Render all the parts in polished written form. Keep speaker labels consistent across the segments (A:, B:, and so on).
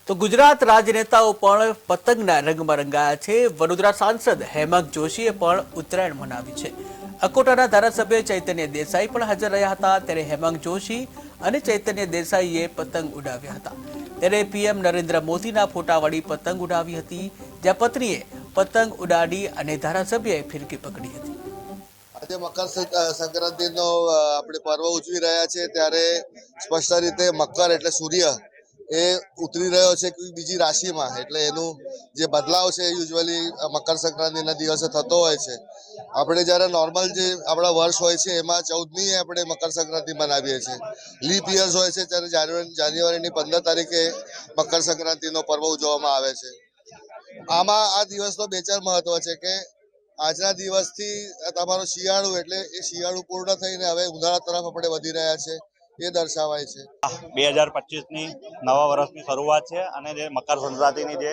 A: તો ગુજરાત રાજનેતાઓ પણ પતંગના રંગમાં રંગાયા છે। વડોદરા સાંસદ હેમાંગ જોશીએ પણ ઉત્તરાયણ મનાવી છે। અકોટાના ધારાસભ્ય ચૈતન્ય દેસાઈ પણ હાજર રહ્યા હતા। ત્યારે હેમાંગ જોશી અને ચૈતન્ય દેસાઈએ પતંગ ઉડાવ્યા હતા। ત્યારે પીએમ નરેન્દ્ર મોદીના ફોટાવાળી પતંગ ઉડાવી હતી, જ્યાં પત્નીએ પતંગ ઉડાડી અને ધારાસભ્યએ ફિરકી પકડી હતી।
B: આજે મકર સંક્રાંતિનો આપણે પર્વ ઉજવી રહ્યા છે, ત્યારે સ્પષ્ટ રીતે મકર એટલે સૂર્ય એ ઉતરી રહ્યો છે બીજી રાશિમાં, એટલે એનું જે બદલાવ છે યુઝ્યુઅલી મકર સંક્રાંતિના દિવસે થતો હોય છે। આપણે જ્યારે નોર્મલ જે આપણા વર્ષ હોય છે એમાં 14મીએ આપણે મકર સંક્રાંતિ મનાવીએ છીએ। લીપ યર્સ હોય છે ત્યારે જાન્યુઆરીની 15 તારીખે મકર સંક્રાંતિનો પર્વ ઉજવવામાં આવે છે। આમાં આ દિવસનો બે ચાર મહત્વ છે કે આજના દિવસથી તમારો શિયાળુ એટલે એ શિયાળુ પૂર્ણ થઈને હવે ઉનાળા તરફ આપણે વધી રહ્યા છે એ દર્શાવાય છે।
C: 2025ની નવા વર્ષની શરૂઆત છે અને જે મકર સંક્રાંતિની જે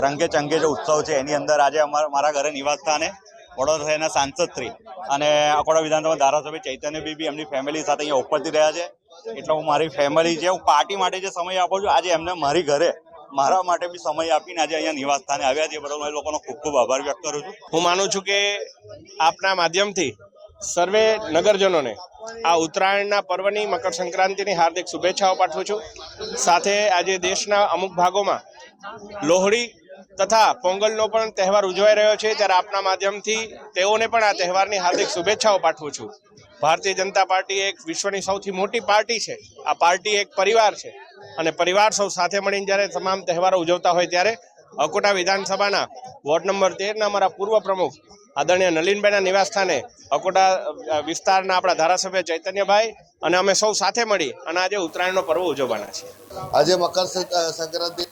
C: રંગે ચંગે જે ઉત્સવ છે એની અંદર આજે મારા ઘરે નિવાસ સ્થાને વડોદરા શહેરના સાંસદ શ્રી અને અકોટા વિધાનસભા ધારાસભ્ય ચૈતન્ય બી એમની ફેમિલી સાથે અહીંયા ઉપસ્થિત રહ્યા છે। એટલે હું મારી ફેમિલી છે, હું પાર્ટી માટે જે સમય આપું છું, આજે એમને મારી ઘરે મારા માટે બી સમય આપીને આજે અહીંયા નિવાસ સ્થાને આવ્યા છે, બરોબર। એ લોકોનો ખૂબ ખૂબ આભાર વ્યક્ત કરું છું।
D: હું માનું છું કે આપના માધ્યમથી સર્વે નગરજનોને આ ઉત્તરાયણના પર્વની, મકર સંક્રાંતિની હાર્દિક શુભેચ્છાઓ પાઠવું છું। સાથે આજે દેશના અમુક ભાગોમાં લોહડી તથા પોંગલનો પણ તહેવાર ઉજવાઈ રહ્યો છે, ત્યારે આપના માધ્યમથી તેઓને પણ આ તહેવારની હાર્દિક શુભેચ્છાઓ પાઠવું છું। ભારતીય જનતા પાર્ટી એક વિશ્વની સૌથી મોટી પાર્ટી છે। આ પાર્ટી એક પરિવાર છે અને પરિવાર સૌ સાથે મળીને જ્યારે તમામ તહેવારો ઉજવતા હોય ત્યારે અકોટા વિધાનસભાના વોર્ડ નંબર 13ના અમારા પૂર્વ પ્રમુખ આદરણીય નલિનભાઈના નિવાસ સ્થાને અકોટા વિસ્તારના આપણા ધારાસભ્ય ચૈતન્યભાઈ અને અમે સૌ સાથે મળી અને આજે ઉત્તરાયણનો પર્વ ઉજવવાના છીએ।
B: આજે મકર સંક્રાંતિ